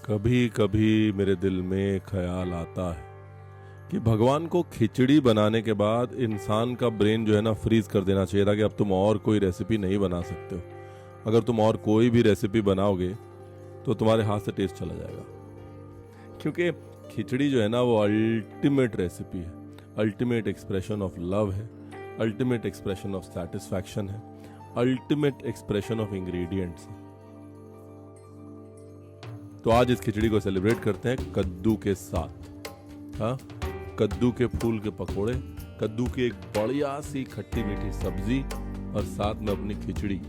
कभी कभी मेरे दिल में ख्याल आता है कि भगवान को खिचड़ी बनाने के बाद इंसान का ब्रेन जो है ना फ्रीज कर देना चाहिए था कि अब तुम और कोई रेसिपी नहीं बना सकते हो। अगर तुम और कोई भी रेसिपी बनाओगे तो तुम्हारे हाथ से टेस्ट चला जाएगा, क्योंकि खिचड़ी जो है ना वो अल्टीमेट रेसिपी है, अल्टीमेट एक्सप्रेशन ऑफ लव है, अल्टीमेट एक्सप्रेशन ऑफ सेटिस्फैक्शन है, अल्टीमेट एक्सप्रेशन ऑफ इंग्रेडिएंट्स है। तो आज इस खिचड़ी को सेलिब्रेट करते हैं कद्दू के साथ। हाँ, कद्दू के फूल के पकोड़े, कद्दू की एक बढ़िया सी खट्टी मीठी सब्जी और साथ में अपनी खिचड़ी।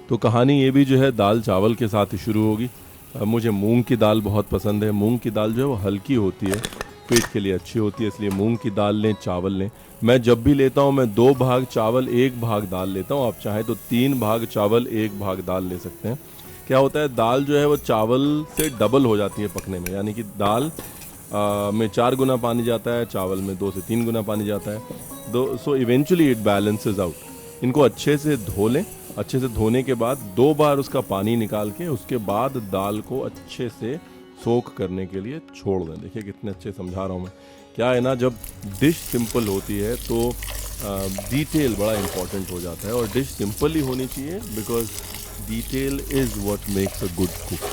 तो कहानी ये भी जो है दाल चावल के साथ ही शुरू होगी। मुझे मूंग की दाल बहुत पसंद है। मूंग की दाल जो है वो हल्की होती है, पेट के लिए अच्छी होती है, इसलिए मूंग की दाल लें, चावल लें। मैं जब भी लेता हूँ मैं 2 भाग चावल 1 भाग दाल लेता हूँ। आप चाहें तो 3 भाग चावल 1 भाग दाल ले सकते हैं। क्या होता है, दाल जो है वो चावल से डबल हो जाती है पकने में, यानी कि दाल में 4 गुना पानी जाता है, चावल में 2 से 3 गुना पानी जाता है। So eventually it balances out. इनको अच्छे से धो लें। अच्छे से धोने के बाद 2 बार उसका पानी निकाल के उसके बाद दाल को अच्छे से सोख करने के लिए छोड़ दें। देखिए कितने अच्छे समझा रहा हूँ मैं। क्या है ना, जब डिश सिंपल होती है तो डिटेल बड़ा इम्पोर्टेंट हो जाता है, और डिश सिंपल ही होनी चाहिए because detail is what makes a good cook.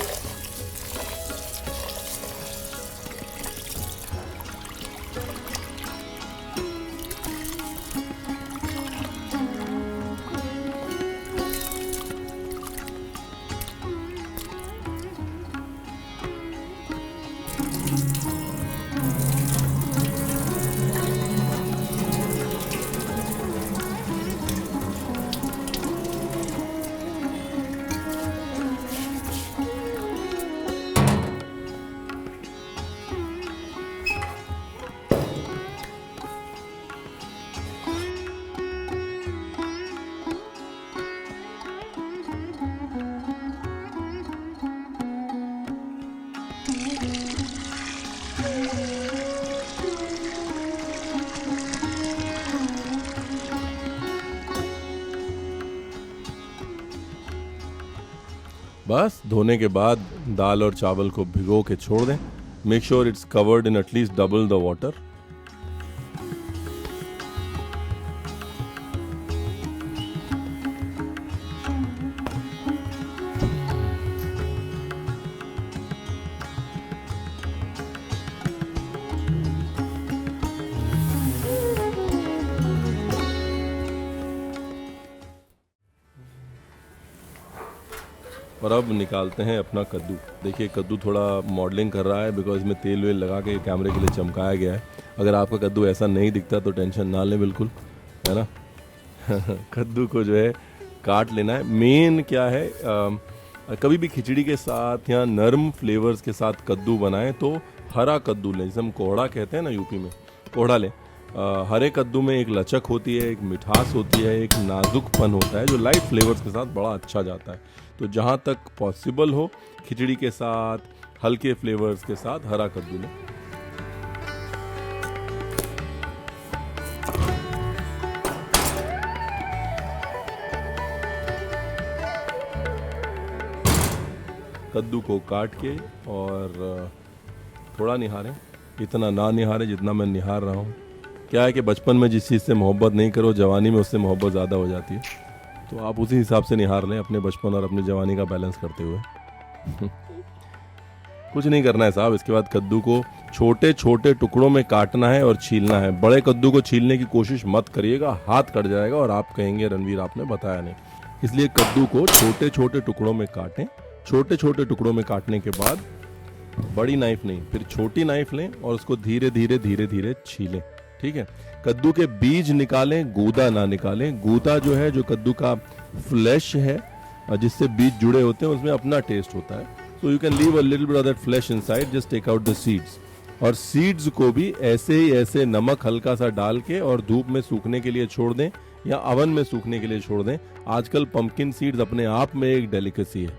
बस धोने के बाद दाल और चावल को भिगो के छोड़ दें। Make sure it's covered in at least double the water. और अब निकालते हैं अपना कद्दू। देखिए कद्दू थोड़ा मॉडलिंग कर रहा है बिकॉज इसमें तेल वेल लगा के कैमरे के लिए चमकाया गया है। अगर आपका कद्दू ऐसा नहीं दिखता तो टेंशन ना लें, बिल्कुल, है ना। कद्दू को जो है काट लेना है। मेन क्या है, कभी भी खिचड़ी के साथ या नरम फ्लेवर्स के साथ कद्दू बनाएं तो हरा कद्दू लें, जिसे हम कोहड़ा कहते हैं ना, यूपी में कोहड़ा लें। हरे कद्दू में एक लचक होती है, एक मिठास होती है, एक नाजुकपन होता है जो लाइट फ्लेवर्स के साथ बड़ा अच्छा जाता है। तो जहाँ तक पॉसिबल हो खिचड़ी के साथ हल्के फ्लेवर्स के साथ हरा कद्दू लें। कद्दू को काट के और थोड़ा निहारें, इतना ना निहारें जितना मैं निहार रहा हूँ। क्या है कि बचपन में जिस चीज़ से मोहब्बत नहीं करो जवानी में उससे मोहब्बत ज़्यादा हो जाती है। तो आप उसी हिसाब से निहार लें अपने बचपन और अपनी जवानी का बैलेंस करते हुए। कुछ नहीं करना है साहब। इसके बाद कद्दू को छोटे छोटे टुकड़ों में काटना है और छीलना है। बड़े कद्दू को छीलने की कोशिश मत करिएगा, हाथ कट जाएगा और आप कहेंगे रणवीर आपने बताया नहीं। इसलिए कद्दू को छोटे छोटे टुकड़ों में काटें। छोटे छोटे टुकड़ों में काटने के बाद बड़ी नाइफ नहीं, फिर छोटी नाइफ लें और उसको धीरे धीरे धीरे धीरे छीलें। ठीक है। कद्दू के बीज निकालें, गूदा ना निकालें। गूदा जो है, जो कद्दू का फ्लैश है जिससे बीज जुड़े होते हैं, उसमें अपना टेस्ट होता है। So you can leave a little bit of that flesh inside, just take out the seeds. और सीड्स को भी ऐसे ही ऐसे नमक हल्का सा डाल के और धूप में सूखने के लिए छोड़ दें या अवन में सूखने के लिए छोड़ दें। आजकल पंपकिन सीड्स अपने आप में एक डेलिकेसी है।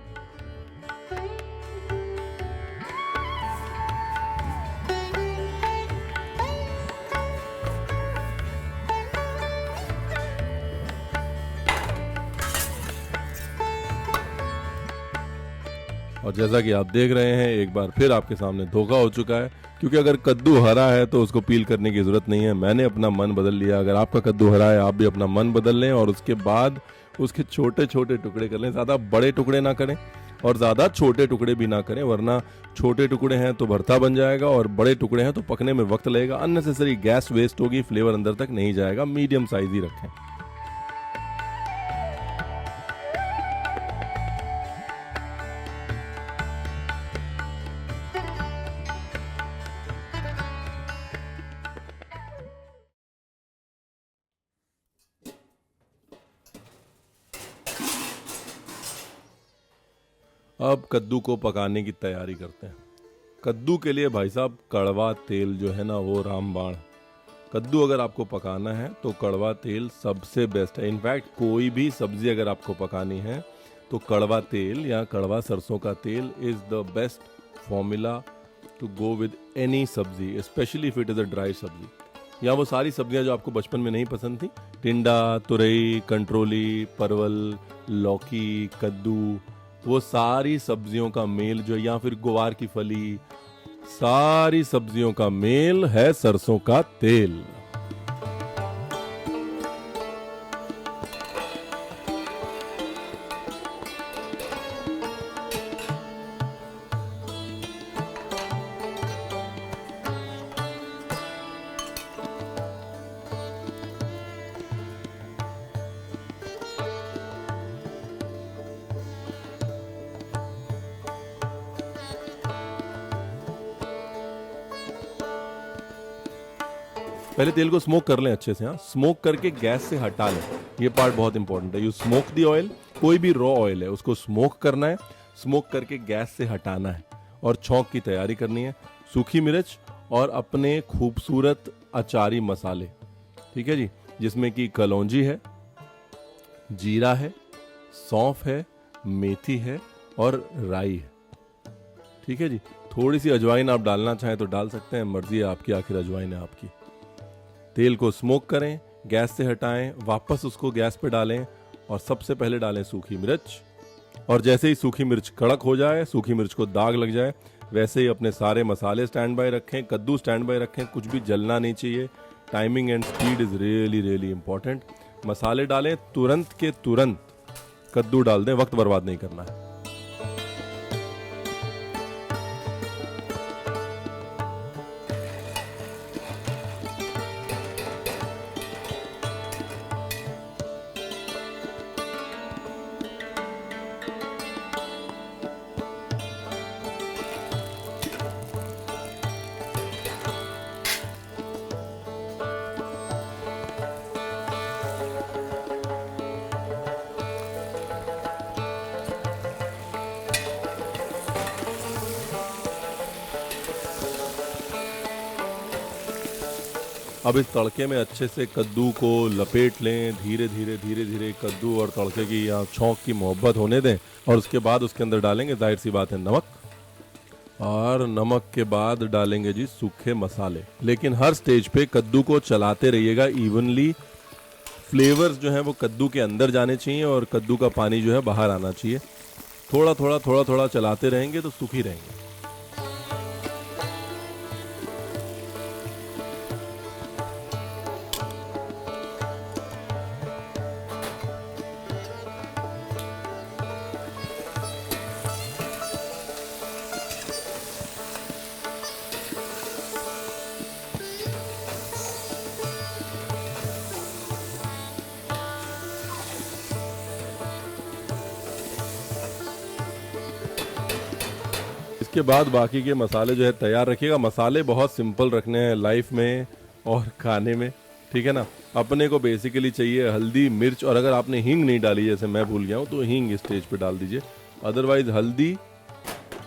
और जैसा कि आप देख रहे हैं, एक बार फिर आपके सामने धोखा हो चुका है, क्योंकि अगर कद्दू हरा है तो उसको पील करने की ज़रूरत नहीं है। मैंने अपना मन बदल लिया। अगर आपका कद्दू हरा है, आप भी अपना मन बदल लें और उसके बाद उसके छोटे छोटे टुकड़े कर लें। ज़्यादा बड़े टुकड़े ना करें और ज़्यादा छोटे टुकड़े भी ना करें, वरना छोटे टुकड़े हैं तो भरता बन जाएगा और बड़े टुकड़े हैं तो पकने में वक्त लगेगा, अननेसेसरी गैस वेस्ट होगी, फ्लेवर अंदर तक नहीं जाएगा। मीडियम साइज ही रखें। अब कद्दू को पकाने की तैयारी करते हैं। कद्दू के लिए भाई साहब कड़वा तेल जो है ना, वो रामबाण। कद्दू अगर आपको पकाना है तो कड़वा तेल सबसे बेस्ट है। इनफैक्ट कोई भी सब्जी अगर आपको पकानी है तो कड़वा तेल या कड़वा सरसों का तेल is the best formula to go with any sabzi, specially if it is a dry sabzi. या वो सारी सब्जियां जो आपको बचपन में नहीं पसंद थी, टिंडा, तुरई, कंट्रोली, परवल, लौकी, कद्दू, वो सारी सब्जियों का मेल जो, या फिर गुवार की फली, सारी सब्जियों का मेल है सरसों का तेल। पहले तेल को स्मोक कर लें अच्छे से। हाँ, स्मोक करके गैस से हटा लें, ये पार्ट बहुत इंपॉर्टेंट है। यू स्मोक दी ऑयल, कोई भी रॉ ऑयल है उसको स्मोक करना है, स्मोक करके गैस से हटाना है और छौंक की तैयारी करनी है। सूखी मिर्च और अपने खूबसूरत अचारी मसाले, ठीक है जी, जिसमें कि कलौंजी है, जीरा है, सौंफ है, मेथी है और राई है। ठीक है जी। थोड़ी सी अजवाइन आप डालना चाहें तो डाल सकते हैं, मर्जी है आपकी, आखिर अजवाइन है आपकी। तेल को स्मोक करें, गैस से हटाएं, वापस उसको गैस पे डालें और सबसे पहले डालें सूखी मिर्च। और जैसे ही सूखी मिर्च कड़क हो जाए, सूखी मिर्च को दाग लग जाए, वैसे ही अपने सारे मसाले स्टैंड बाय रखें, कद्दू स्टैंड बाय रखें, कुछ भी जलना नहीं चाहिए। Timing and speed is really really important. मसाले डालें, तुरंत के तुरंत कद्दू डाल दें, वक्त बर्बाद नहीं करना है। अब इस तड़के में अच्छे से कद्दू को लपेट लें, धीरे धीरे धीरे धीरे कद्दू और तड़के की या छौंक की मोहब्बत होने दें। और उसके बाद उसके अंदर डालेंगे, जाहिर सी बात है, नमक। और नमक के बाद डालेंगे जी सूखे मसाले। लेकिन हर स्टेज पे कद्दू को चलाते रहिएगा इवनली। फ्लेवर्स जो हैं वो कद्दू के अंदर जाने चाहिए और कद्दू का पानी जो है बाहर आना चाहिए। थोड़ा थोड़ा थोड़ा थोड़ा चलाते रहेंगे तो सूखी रहेंगे। उसके बाद बाकी के मसाले जो है तैयार रखिएगा। मसाले बहुत सिंपल रखने हैं लाइफ में और खाने में, ठीक है ना। अपने को बेसिकली चाहिए हल्दी, मिर्च, और अगर आपने हींग नहीं डाली जैसे मैं भूल गया हूँ तो हींग स्टेज पे डाल दीजिए। अदरवाइज हल्दी,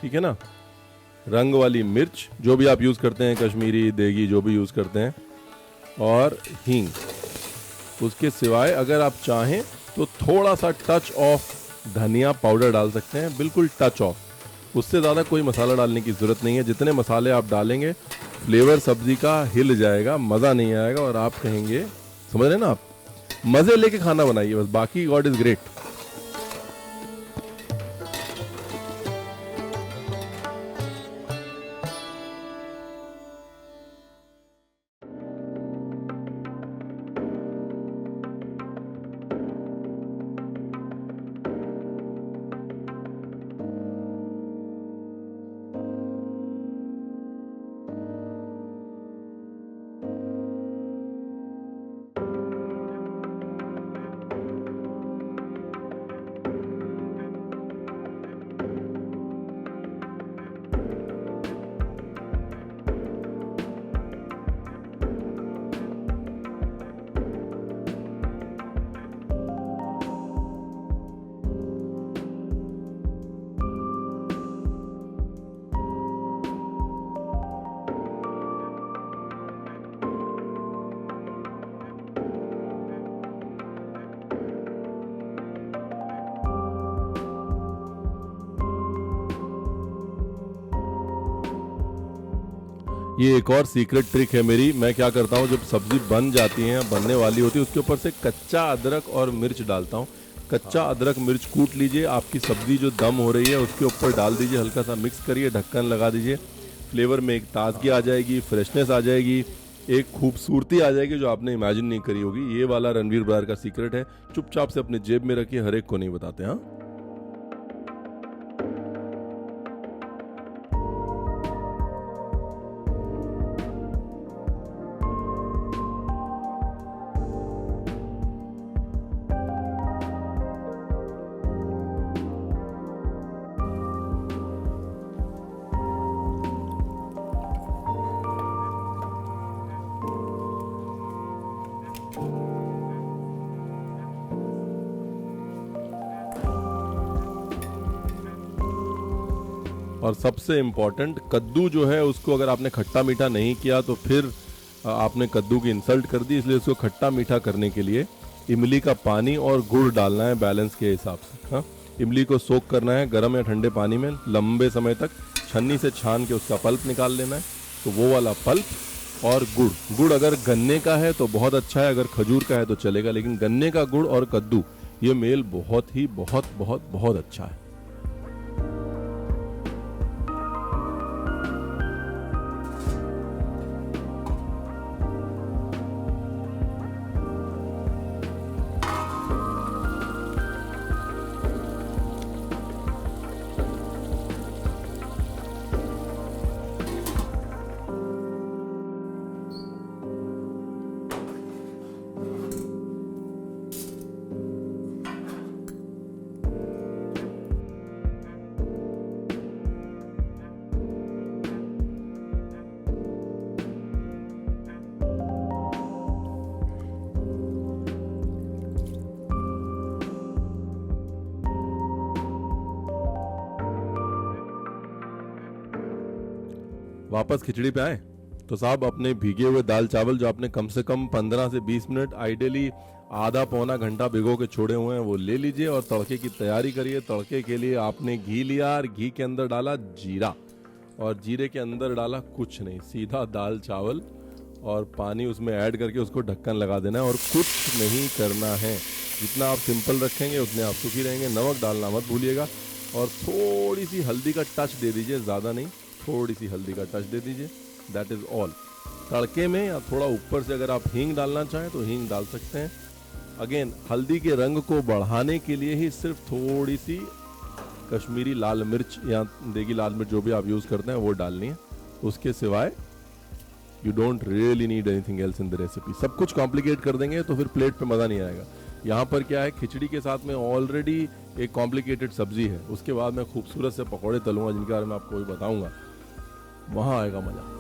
ठीक है ना, रंग वाली मिर्च जो भी आप यूज़ करते हैं, कश्मीरी, देगी, जो भी यूज़ करते हैं, और हींग। उसके सिवाय अगर आप चाहें तो थोड़ा सा टच ऑफ धनिया पाउडर डाल सकते हैं, बिल्कुल टच ऑफ, उससे ज़्यादा कोई मसाला डालने की ज़रूरत नहीं है। जितने मसाले आप डालेंगे फ्लेवर सब्जी का हिल जाएगा, मज़ा नहीं आएगा और आप कहेंगे, समझ रहे हैं ना आप, मज़े लेके खाना बनाइए बस, बाकी गॉड इज़ ग्रेट। ये एक और सीक्रेट ट्रिक है मेरी। मैं क्या करता हूँ, जब सब्जी बन जाती है, बनने वाली होती है, उसके ऊपर से कच्चा अदरक और मिर्च डालता हूँ। कच्चा अदरक मिर्च कूट लीजिए, आपकी सब्जी जो दम हो रही है उसके ऊपर डाल दीजिए, हल्का सा मिक्स करिए, ढक्कन लगा दीजिए। फ्लेवर में एक ताजगी आ जाएगी, फ्रेशनेस आ जाएगी, एक खूबसूरती आ जाएगी जो आपने इमेजिन नहीं करी होगी। ये वाला रणवीर बरार का सीक्रेट है, चुपचाप से अपने जेब में रखिए, हर एक को नहीं बताते। हाँ, और सबसे इम्पोर्टेंट, कद्दू जो है उसको अगर आपने खट्टा मीठा नहीं किया तो फिर आपने कद्दू की इंसल्ट कर दी, इसलिए उसको खट्टा मीठा करने के लिए इमली का पानी और गुड़ डालना है बैलेंस के हिसाब से। हाँ, इमली को सोक करना है गर्म या ठंडे पानी में लंबे समय तक, छन्नी से छान के उसका पल्प निकाल लेना है। तो वो वाला पल्प और गुड़, गुड़ अगर गन्ने का है तो बहुत अच्छा है, अगर खजूर का है तो चलेगा, लेकिन गन्ने का गुड़ और कद्दू ये मेल बहुत ही बहुत बहुत बहुत अच्छा है। वापस खिचड़ी पे आए तो साहब, अपने भीगे हुए दाल चावल जो आपने कम से कम 15 से 20 मिनट, आइडियली आधा पौना घंटा भिगो के छोड़े हुए हैं, वो ले लीजिए और तड़के की तैयारी करिए। तड़के के लिए आपने घी लिया और घी के अंदर डाला जीरा, और जीरे के अंदर डाला कुछ नहीं, सीधा दाल चावल और पानी उसमें ऐड करके उसको ढक्कन लगा देना है और कुछ नहीं करना है। जितना आप सिंपल रखेंगे उतने आप सुखी रहेंगे। नमक डालना मत भूलिएगा और थोड़ी सी हल्दी का टच दे दीजिए, ज़्यादा नहीं, थोड़ी सी हल्दी का टच दे दीजिए, दैट इज़ ऑल। तड़के में या थोड़ा ऊपर से अगर आप हींग डालना चाहें तो हींग डाल सकते हैं। अगेन, हल्दी के रंग को बढ़ाने के लिए ही सिर्फ थोड़ी सी कश्मीरी लाल मिर्च या देगी लाल मिर्च जो भी आप यूज़ करते हैं वो डालनी है। उसके सिवाय you don't really need anything else in the recipe. सब कुछ कॉम्प्लिकेट कर देंगे तो फिर प्लेट पे मज़ा नहीं आएगा। यहाँ पर क्या है, खिचड़ी के साथ में ऑलरेडी एक कॉम्प्लिकेटेड सब्जी है, उसके बाद मैं खूबसूरत से पकौड़े तलूँगा जिनके बारे में आपको भी बताऊँगा, वहाँ आएगा मज़ा।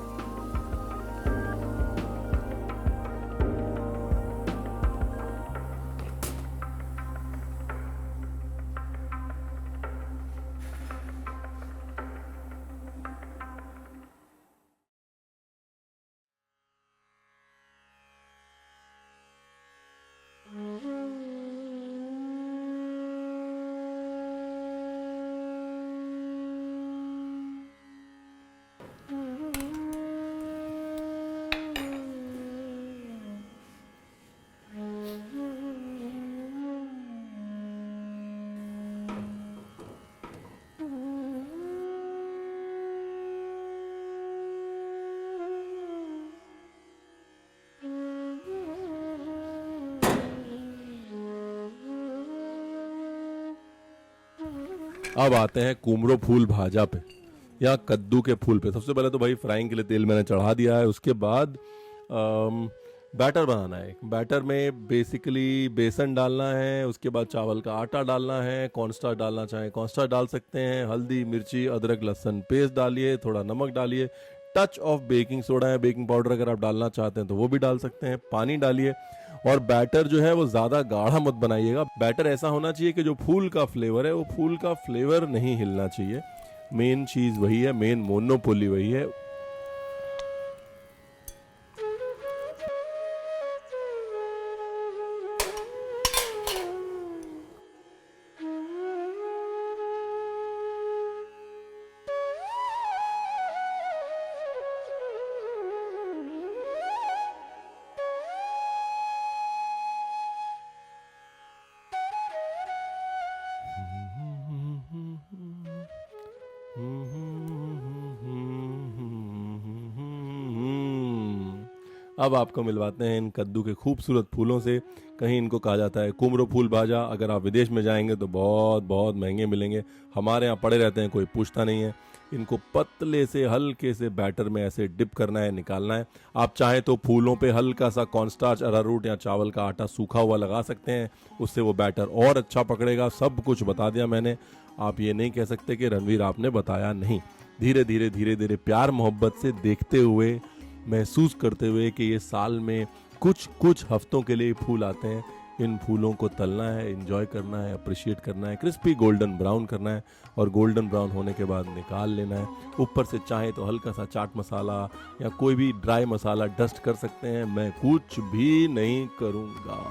अब आते हैं कुमड़ो फूल भाजा पे या कद्दू के फूल पे। सबसे पहले तो भाई फ्राइंग के लिए तेल मैंने चढ़ा दिया है। उसके बाद बैटर बनाना है। बैटर में बेसिकली बेसन डालना है, उसके बाद चावल का आटा डालना है, कॉर्नस्टार्च डालना चाहें कॉर्नस्टार्च डाल सकते हैं, हल्दी मिर्ची अदरक लहसुन पेस्ट डालिए, थोड़ा नमक डालिए, टच ऑफ बेकिंग सोडा या बेकिंग पाउडर अगर आप डालना चाहते हैं तो वो भी डाल सकते हैं, पानी डालिए। और बैटर जो है वो ज़्यादा गाढ़ा मत बनाइएगा। बैटर ऐसा होना चाहिए कि जो फूल का फ्लेवर है वो फूल का फ्लेवर नहीं हिलना चाहिए। मेन चीज़ वही है, मेन मोनोपोली वही है। अब आपको मिलवाते हैं इन कद्दू के खूबसूरत फूलों से। कहीं इनको कहा जाता है कुमड़ो फूल भाजा। अगर आप विदेश में जाएंगे तो बहुत बहुत महंगे मिलेंगे, हमारे यहाँ पड़े रहते हैं, कोई पूछता नहीं है। इनको पतले से हल्के से बैटर में ऐसे डिप करना है, निकालना है। आप चाहें तो फूलों पे हल्का सा कॉर्नस्टार्च, अरारूट या चावल का आटा सूखा हुआ लगा सकते हैं, उससे वो बैटर और अच्छा पकड़ेगा। सब कुछ बता दिया मैंने, आप ये नहीं कह सकते कि रणवीर आपने बताया नहीं। धीरे धीरे धीरे धीरे प्यार मोहब्बत से देखते हुए, महसूस करते हुए कि ये साल में कुछ कुछ हफ्तों के लिए फूल आते हैं, इन फूलों को तलना है, एंजॉय करना है, अप्रिशिएट करना है, क्रिस्पी गोल्डन ब्राउन करना है और गोल्डन ब्राउन होने के बाद निकाल लेना है। ऊपर से चाहे तो हल्का सा चाट मसाला या कोई भी ड्राई मसाला डस्ट कर सकते हैं, मैं कुछ भी नहीं करूँगा।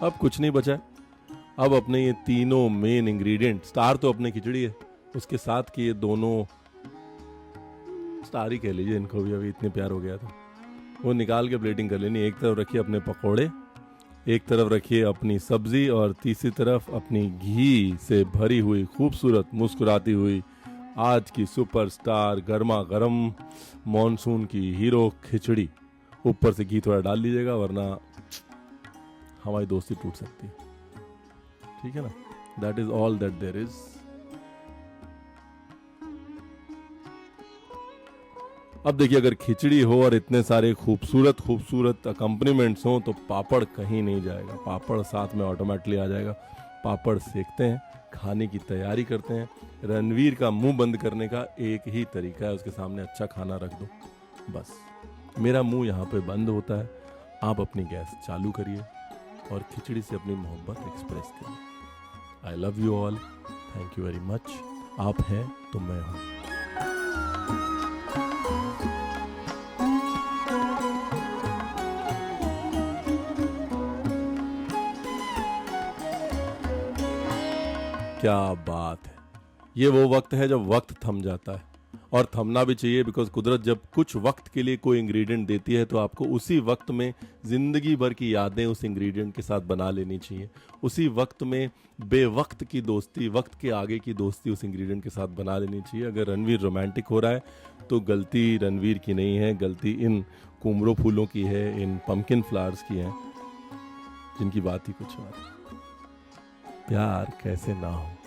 अब कुछ नहीं बचा है। अब अपने ये तीनों मेन इंग्रेडिएंट, स्टार तो अपने खिचड़ी है, उसके साथ की ये दोनों स्टार ही कह लीजिए इनको भी, अभी इतने प्यार हो गया था, वो निकाल के प्लेटिंग कर लेनी। एक तरफ रखिए अपने पकोड़े, एक तरफ रखिए अपनी सब्जी और तीसरी तरफ अपनी घी से भरी हुई खूबसूरत मुस्कुराती हुई आज की सुपरस्टार गर्मा गर्म मॉनसून की हीरो खिचड़ी। ऊपर से घी थोड़ा डाल लीजिएगा वरना हमारी दोस्ती टूट सकती है, ठीक है ना। That is all that there is. अब देखिए, अगर खिचड़ी हो और इतने सारे खूबसूरत खूबसूरत अकम्पनीमेंट्स हो तो पापड़ कहीं नहीं जाएगा, पापड़ साथ में ऑटोमेटिकली आ जाएगा। पापड़ सेकते हैं, खाने की तैयारी करते हैं। रणवीर का मुंह बंद करने का एक ही तरीका है, उसके सामने अच्छा खाना रख दो, बस। मेरा मुंह यहाँ पे बंद होता है, आप अपनी गैस चालू करिए और खिचड़ी से अपनी मोहब्बत एक्सप्रेस करिए। I love you all, thank you very much. आप हैं तो मैं हूँ। क्या बात है, ये वो वक्त है जब वक्त थम जाता है। और थमना भी चाहिए, बिकॉज कुदरत जब कुछ वक्त के लिए कोई इंग्रेडिएंट देती है तो आपको उसी वक्त में ज़िंदगी भर की यादें उस इंग्रेडिएंट के साथ बना लेनी चाहिए। उसी वक्त में बेवक्त की दोस्ती, वक्त के आगे की दोस्ती उस इंग्रेडिएंट के साथ बना लेनी चाहिए। अगर रणवीर रोमांटिक हो रहा है तो गलती रणवीर की नहीं है, गलती इन कुमड़ो फूलों की है, इन पम्पकिन फ्लावर्स की है, जिनकी बात ही कुछ और। प्यार कैसे ना हो।